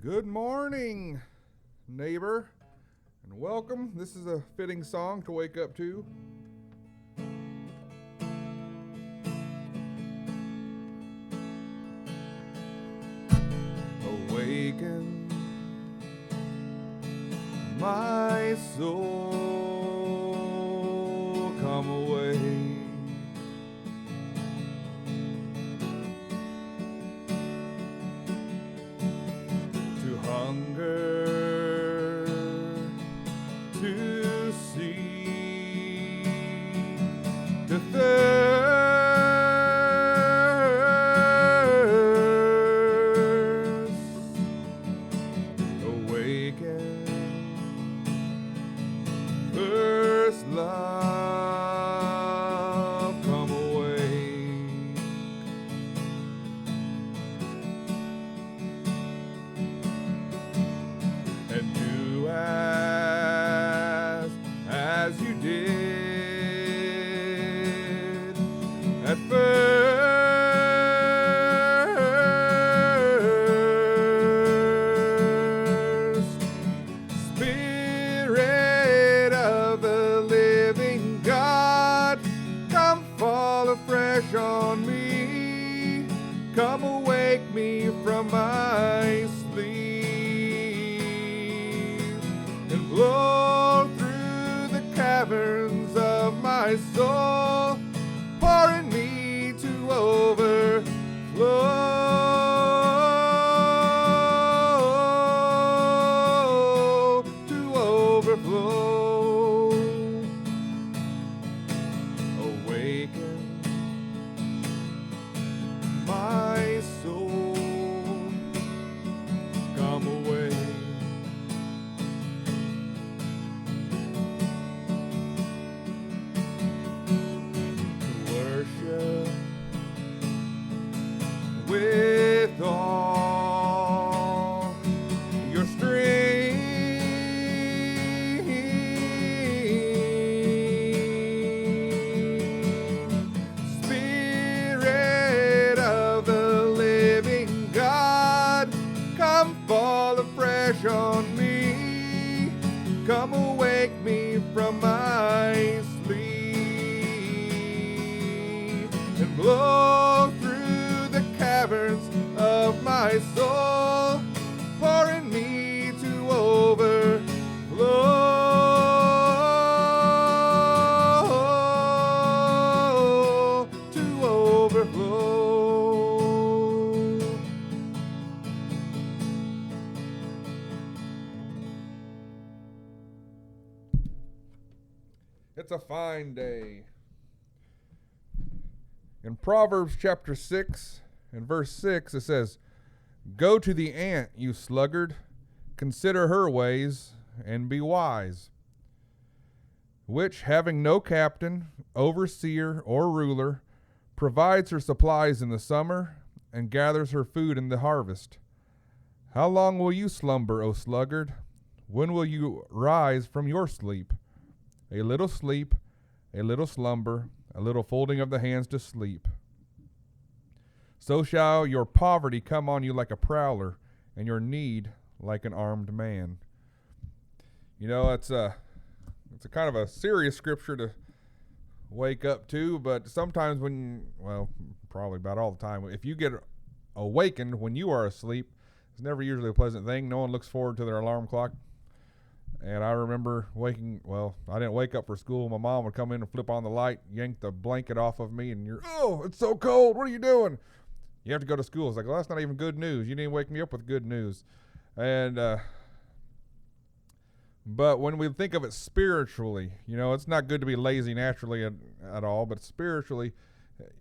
Good morning, neighbor, and welcome. This is a fitting song to wake up to. Awaken, my soul, come away. To hunger, to see, to thirst. Awaken, first love, come away. And do as you did at first. Spirit of the living God, come fall afresh on me. Come awake me from my sleep and blow through the caverns of my soul, pouring me to overflow, to overflow. Awaken my soul, come away. To worship with all your strength. Spirit of the living God, come fall afresh on me. Come awake me from my sleep and blow through the caverns of my soul, pouring me to overflow, to overflow. It's a fine day. In Proverbs chapter 6 and verse 6, it says, "Go to the ant, you sluggard, consider her ways, and be wise, which, having no captain, overseer, or ruler, provides her supplies in the summer, and gathers her food in the harvest. How long will you slumber, O sluggard? When will you rise from your sleep? A little sleep, a little slumber, a little folding of the hands to sleep. So shall your poverty come on you like a prowler, and your need like an armed man." You know, it's a kind of a serious scripture to wake up to, but sometimes probably about all the time, if you get awakened when you are asleep, it's never usually a pleasant thing. No one looks forward to their alarm clock. And I remember I didn't wake up for school. My mom would come in and flip on the light, yank the blanket off of me, and it's so cold. What are you doing? You have to go to school. It's like, well, that's not even good news. You didn't wake me up with good news. And, but when we think of it spiritually, it's not good to be lazy naturally at all, but spiritually,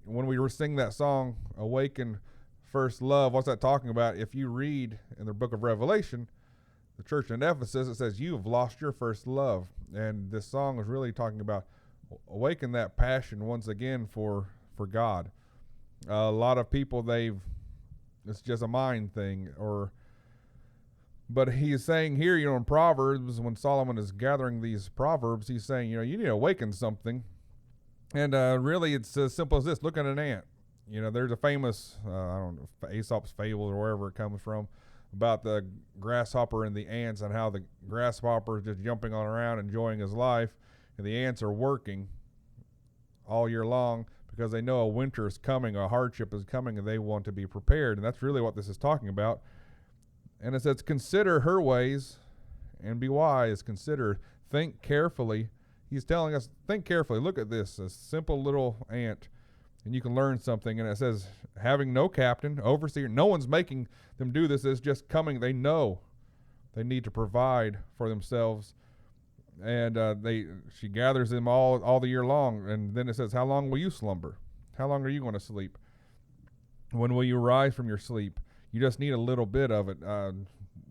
when we sing that song, Awaken, First Love, what's that talking about? If you read in the book of Revelation, the church in Ephesus, it says, "You have lost your first love." And this song is really talking about awaken that passion once again for God. A lot of people, it's just a mind thing, but he is saying here, in Proverbs, when Solomon is gathering these Proverbs, he's saying, you need to awaken something. And really, it's as simple as this. Look at an ant. There's a famous, I don't know, Aesop's Fables or wherever it comes from, about the grasshopper and the ants, and how the grasshopper is just jumping on around enjoying his life, and the ants are working all year long because they know a winter is coming, a hardship is coming, and they want to be prepared. And that's really what this is talking about. And it says, consider her ways and be wise. Consider, think carefully. He's telling us, think carefully. Look at this, a simple little ant, and you can learn something. And it says, having no captain, overseer, no one's making them do this. It's just coming. They know they need to provide for themselves. And she gathers them all the year long. And then it says, how long will you slumber? How long are you going to sleep? When will you rise from your sleep? You just need a little bit of it.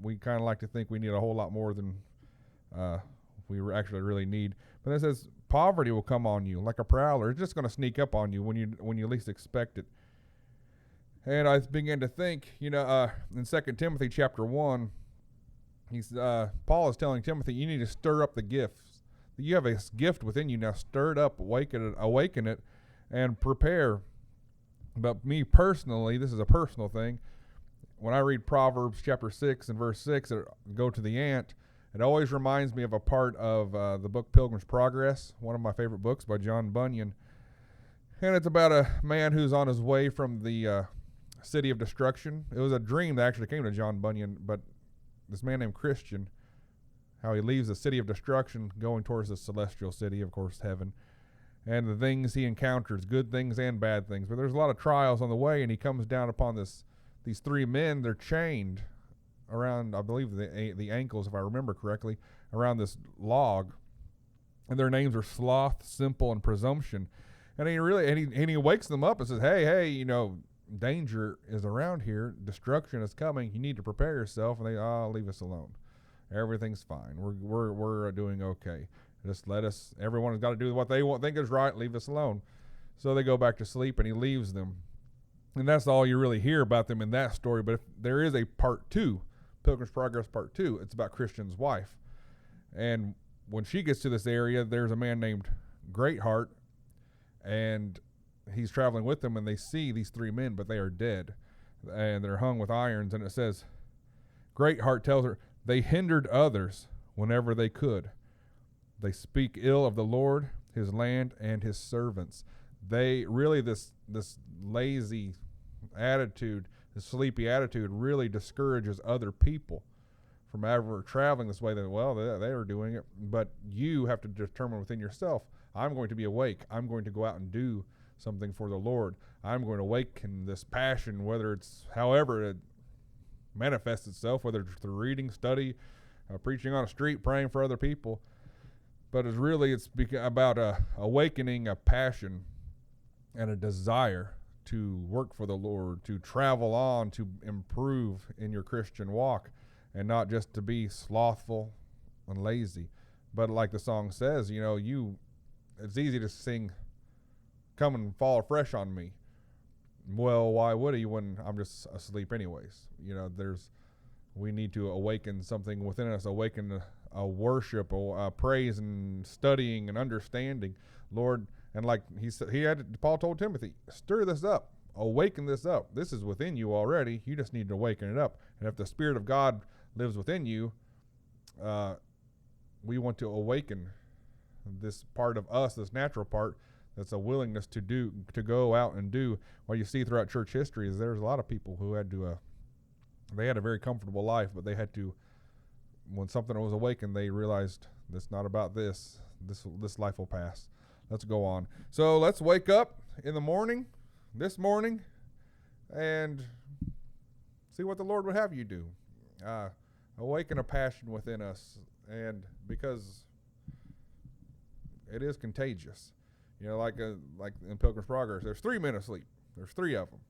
We kind of like to think we need a whole lot more than we actually really need. But it says, poverty will come on you like a prowler. It's just going to sneak up on you when you least expect it. And I began to think, in 2 Timothy chapter 1, Paul is telling Timothy, you need to stir up the gifts. You have a gift within you now. Stir it up, awaken it, and prepare. But me personally, this is a personal thing. When I read Proverbs chapter 6 and verse 6, go to the ant, it always reminds me of a part of the book Pilgrim's Progress, one of my favorite books by John Bunyan. And it's about a man who's on his way from the city of destruction. It was a dream that actually came to John Bunyan, but this man named Christian, how he leaves the city of destruction going towards the celestial city, of course, heaven, and the things he encounters, good things and bad things. But there's a lot of trials on the way, and he comes down upon these three men. They're chained around, I believe, the ankles, if I remember correctly, around this log, and their names are Sloth, Simple, and Presumption. And he wakes them up and says, hey, danger is around here. Destruction is coming. You need to prepare yourself. And they, leave us alone. Everything's fine. We're doing okay. Just let us. Everyone has got to do what they think is right. Leave us alone. So they go back to sleep, and he leaves them. And that's all you really hear about them in that story. But if there is a part 2, Pilgrim's Progress part 2, it's about Christian's wife. And when she gets to this area, there's a man named Greatheart, and he's traveling with them, and they see these three men, but they are dead, and they're hung with irons. And it says, Greatheart tells her, they hindered others whenever they could. They speak ill of the Lord, his land, and his servants. They really, this lazy attitude, this sleepy attitude really discourages other people from ever traveling this way. That, well, they are doing it, but you have to determine within yourself, I'm going to be awake. I'm going to go out and do something for the Lord. I'm going to awaken this passion, whether it's however it manifests itself, whether it's through reading, study, preaching on a street, praying for other people. But it's about awakening a passion and a desire to work for the Lord, to travel on, to improve in your Christian walk, and not just to be slothful and lazy. But like the song says, it's easy to sing, come and fall fresh on me. Well, why would he when I'm just asleep anyways? We need to awaken something within us, awaken a worship, a praise and studying and understanding, Lord. And like Paul told Timothy, stir this up, awaken this up. This is within you already. You just need to awaken it up. And if the Spirit of God lives within you, we want to awaken this part of us, this natural part, that's a willingness to go out and do. What you see throughout church history is there's a lot of people who had to, they had a very comfortable life, but they had to, when something was awakened, they realized it's not about this. This life will pass. Let's go on. So let's wake up in the morning, this morning, and see what the Lord would have you do. Awaken a passion within us, and because it is contagious. Like in Pilgrim's Progress, there's 3 men asleep. There's 3 of them.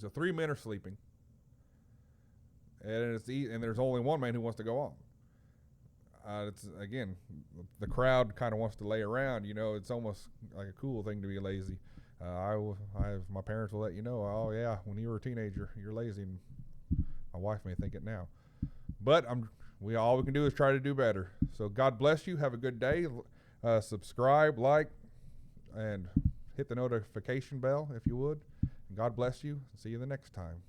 So 3 men are sleeping, and there's only one man who wants to go on. It's again, the crowd kind of wants to lay around. It's almost like a cool thing to be lazy. My parents will let you know, oh yeah, when you were a teenager, you're lazy. And my wife may think it now, but all we can do is try to do better. So God bless you. Have a good day. Subscribe, like, and hit the notification bell if you would. God bless you. See you the next time.